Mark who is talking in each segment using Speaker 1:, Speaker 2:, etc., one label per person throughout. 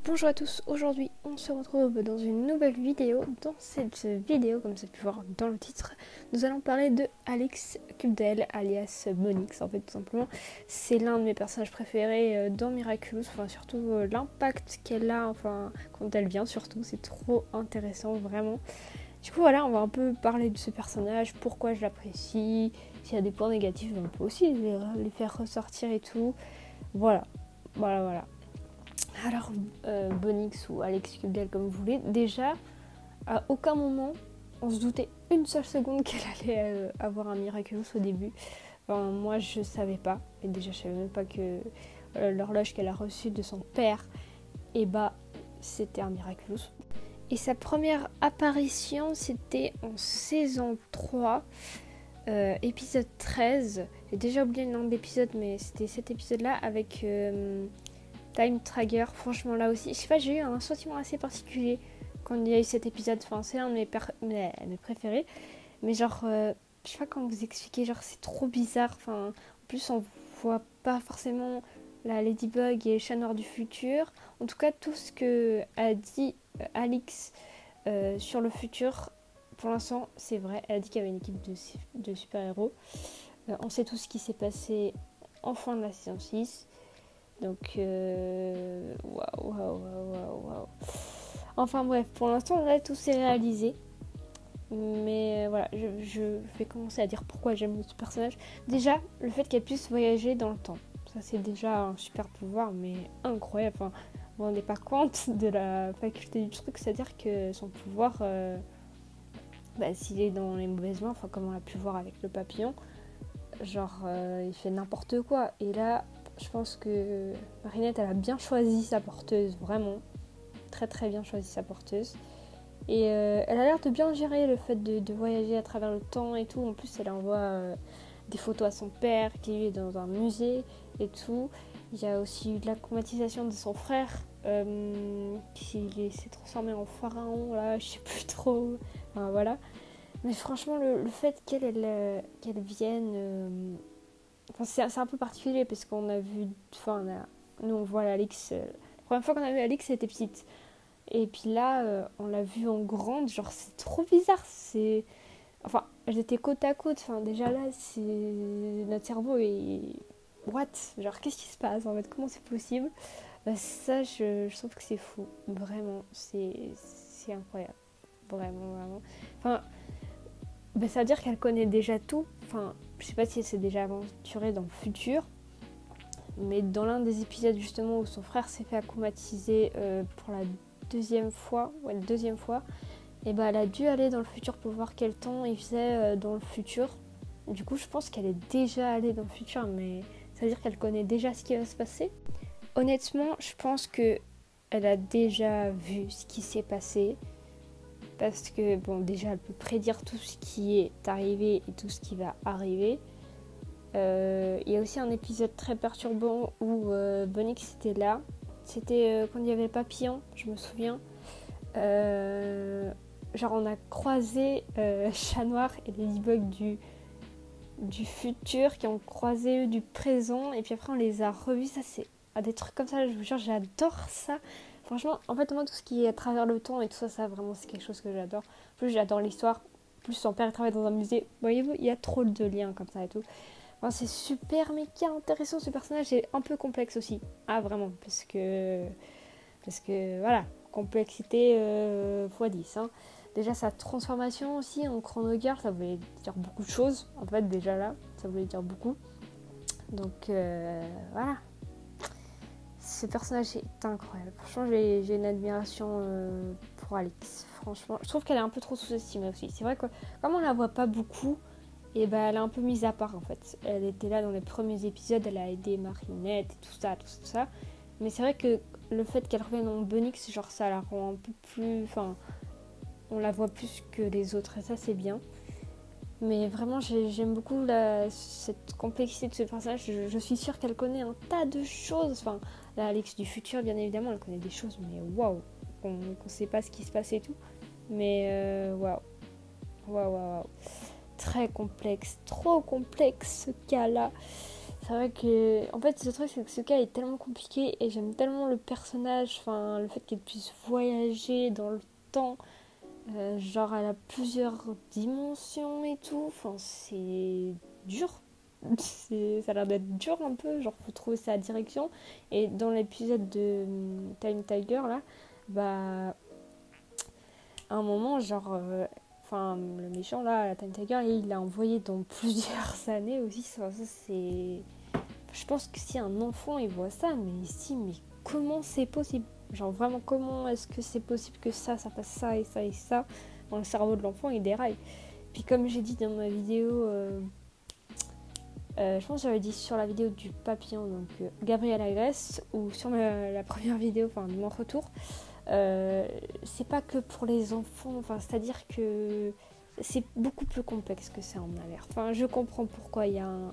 Speaker 1: Bonjour à tous, aujourd'hui on se retrouve dans une nouvelle vidéo. Dans cette vidéo, comme vous avez pu voir dans le titre, nous allons parler de Alix Kubdel alias Bonix. En fait, tout simplement, c'est l'un de mes personnages préférés dans Miraculous, enfin surtout l'impact qu'elle a, enfin quand elle vient surtout, c'est trop intéressant vraiment. Du coup voilà, on va un peu parler de ce personnage, pourquoi je l'apprécie, s'il y a des points négatifs, on peut aussi les faire ressortir et tout. Voilà. Alors, Bonix ou Alix Kubdel comme vous voulez, déjà, à aucun moment, on se doutait une seule seconde qu'elle allait avoir un Miraculous au début. Enfin, moi, je savais pas. Et déjà, je savais même pas que l'horloge qu'elle a reçue de son père, c'était un Miraculous. Et sa première apparition, c'était en saison 3, épisode 13. J'ai déjà oublié le nom de l'épisode, mais c'était cet épisode-là avec... Time Tracker, franchement là aussi, je sais pas, j'ai eu un sentiment assez particulier quand il y a eu cet épisode, enfin c'est l'un de mes préférés, mais genre, je sais pas comment vous expliquer, genre c'est trop bizarre, enfin en plus on voit pas forcément la Ladybug et le chat noir du futur, en tout cas tout ce que a dit Alix sur le futur, pour l'instant c'est vrai, elle a dit qu'il y avait une équipe de super-héros, on sait tout ce qui s'est passé en fin de la saison 6. Donc, waouh. Enfin bref, pour l'instant, là, tout s'est réalisé. Mais voilà, je vais commencer à dire pourquoi j'aime ce personnage. Déjà, le fait qu'elle puisse voyager dans le temps. Ça, c'est déjà un super pouvoir, mais incroyable. Enfin, vous vous rendez pas compte de la faculté du truc. C'est-à-dire que son pouvoir, s'il est dans les mauvaises mains, enfin, comme on l'a pu voir avec le papillon, genre, il fait n'importe quoi. Et là... Je pense que Marinette, elle a bien choisi sa porteuse, vraiment. Très très bien choisi sa porteuse. Et elle a l'air de bien gérer le fait de voyager à travers le temps et tout. En plus, elle envoie des photos à son père qui est dans un musée et tout. Il y a aussi eu de la traumatisation de son frère qui s'est transformé en pharaon, là, je sais plus trop. Enfin, voilà. Mais franchement, le fait qu'elle vienne... Enfin, c'est un peu particulier parce qu'on a vu, nous on voit Alix, la première fois qu'on a vu Alix elle était petite et puis là on l'a vue en grande, genre c'est trop bizarre, enfin elles étaient côte à côte, enfin déjà là c'est notre cerveau est what, genre qu'est-ce qui se passe en fait, comment c'est possible, ça je trouve que c'est fou, vraiment c'est incroyable, vraiment, enfin ça veut dire qu'elle connaît déjà tout. Enfin, je sais pas si elle s'est déjà aventurée dans le futur, mais dans l'un des épisodes justement où son frère s'est fait acclimatiser pour la deuxième fois, et elle a dû aller dans le futur pour voir quel temps il faisait dans le futur. Du coup, je pense qu'elle est déjà allée dans le futur, mais ça veut dire qu'elle connaît déjà ce qui va se passer. Honnêtement, je pense que elle a déjà vu ce qui s'est passé. Parce que, bon, déjà, elle peut prédire tout ce qui est arrivé et tout ce qui va arriver. Il y a aussi un épisode très perturbant où Bonix était là. C'était quand il y avait le papillon, je me souviens. Genre, on a croisé Chat Noir et Ladybug du futur qui ont croisé eux du présent. Et puis après, on les a revus. Ça, c'est des trucs comme ça, je vous jure, j'adore ça. Franchement, en fait, moi, tout ce qui est à travers le temps et tout ça, ça vraiment, c'est quelque chose que j'adore. Plus j'adore l'histoire, plus son père travaille dans un musée. Voyez-vous, il y a trop de liens comme ça et tout. Enfin, c'est super méga intéressant ce personnage, et un peu complexe aussi. Ah, vraiment, parce que voilà, complexité x10. Hein. Déjà, sa transformation aussi en Chrono Girl, ça voulait dire beaucoup de choses. En fait, déjà là, ça voulait dire beaucoup. Donc, voilà. Ce personnage est incroyable. Franchement, j'ai une admiration pour Alix. Franchement, je trouve qu'elle est un peu trop sous-estimée aussi. C'est vrai que comme on la voit pas beaucoup, et elle est un peu mise à part en fait. Elle était là dans les premiers épisodes, elle a aidé Marinette et tout ça. Mais c'est vrai que le fait qu'elle revienne en Bonix, genre ça la rend un peu plus... Enfin, on la voit plus que les autres et ça c'est bien. Mais vraiment, j'aime beaucoup cette complexité de ce personnage. Je suis sûre qu'elle connaît un tas de choses. Enfin, la Alix du futur, bien évidemment, elle connaît des choses, mais waouh, qu'on sait pas ce qui se passe et tout. Mais waouh. Très complexe, trop complexe ce cas-là. C'est vrai que, en fait, ce truc, c'est que ce cas est tellement compliqué et j'aime tellement le personnage, enfin, le fait qu'elle puisse voyager dans le temps, genre elle a plusieurs dimensions et tout, enfin, c'est dur. Ça a l'air d'être dur un peu, genre faut trouver sa direction. Et dans l'épisode de Time Tiger, là, bah, à un moment, genre, enfin, le méchant, là, la Time Tiger, il l'a envoyé dans plusieurs années aussi, ça c'est. Je pense que si un enfant il voit ça, mais ici, mais comment c'est possible? Genre vraiment, comment est-ce que c'est possible que ça fasse ça et ça et ça? Dans le cerveau de l'enfant, il déraille. Puis comme j'ai dit dans ma vidéo, je pense que j'avais dit sur la vidéo du papillon, donc Gabriel Agresse, ou sur la première vidéo, enfin de mon retour, c'est pas que pour les enfants, enfin c'est-à-dire que c'est beaucoup plus complexe que ça en a l'air. Enfin, je comprends pourquoi il y a un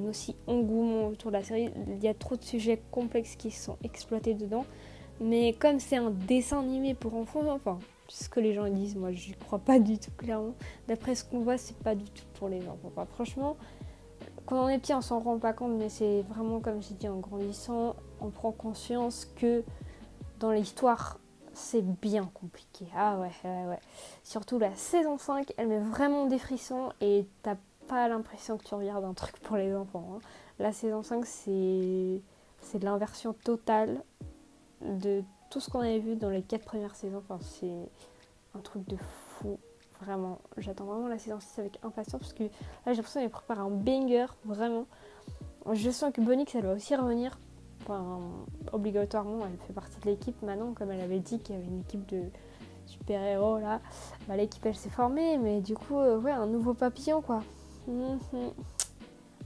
Speaker 1: aussi engouement autour de la série. Il y a trop de sujets complexes qui sont exploités dedans. Mais comme c'est un dessin animé pour enfants, enfin, ce que les gens disent, moi je crois pas du tout clairement. D'après ce qu'on voit, c'est pas du tout pour les enfants. Enfin, franchement, quand on est petit, on s'en rend pas compte, mais c'est vraiment comme j'ai dit, en grandissant, on prend conscience que dans l'histoire, c'est bien compliqué. Ah ouais. Surtout la saison 5, elle met vraiment des frissons et t'as pas l'impression que tu regardes un truc pour les enfants. Hein. La saison 5, c'est de l'inversion totale de tout ce qu'on avait vu dans les 4 premières saisons. Enfin, c'est un truc de fou. Vraiment, j'attends vraiment la saison 6 avec impatience parce que là, j'ai l'impression qu'elle prépare un banger, vraiment. Je sens que Bonix, elle va aussi revenir. Enfin, obligatoirement, elle fait partie de l'équipe maintenant, comme elle avait dit qu'il y avait une équipe de super-héros là. Bah, l'équipe, elle s'est formée, mais du coup, ouais, un nouveau papillon, quoi.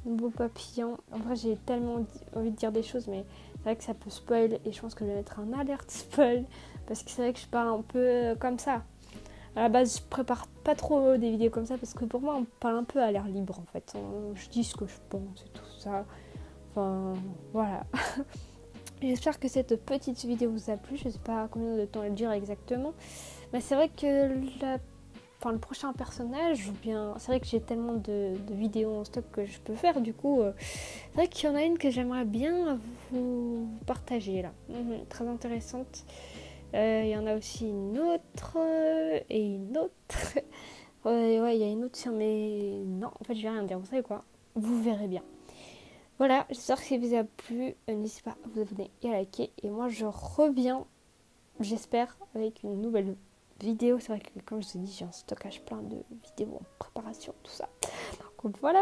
Speaker 1: Nouveau papillon. En vrai, j'ai tellement envie de dire des choses, mais c'est vrai que ça peut spoil et je pense que je vais mettre un alerte spoil parce que c'est vrai que je parle un peu comme ça. À la base, je prépare pas trop des vidéos comme ça parce que pour moi, on parle un peu à l'air libre en fait. Je dis ce que je pense et tout ça. Enfin, voilà. J'espère que cette petite vidéo vous a plu. Je sais pas combien de temps elle dure exactement. Mais c'est vrai que le prochain personnage, ou bien c'est vrai que j'ai tellement de vidéos en stock que je peux faire, du coup c'est vrai qu'il y en a une que j'aimerais bien vous partager là, très intéressante. Il y en a aussi une autre et une autre. Ouais, il y a une autre sur mais non, en fait je vais rien dire, vous savez quoi, vous verrez bien. Voilà, j'espère que ça vous a plu, n'hésitez pas à vous abonner et à liker, et moi je reviens, j'espère, avec une nouvelle vidéo. C'est vrai que comme je vous ai dit, j'ai un stockage plein de vidéos en préparation, tout ça. Donc voilà.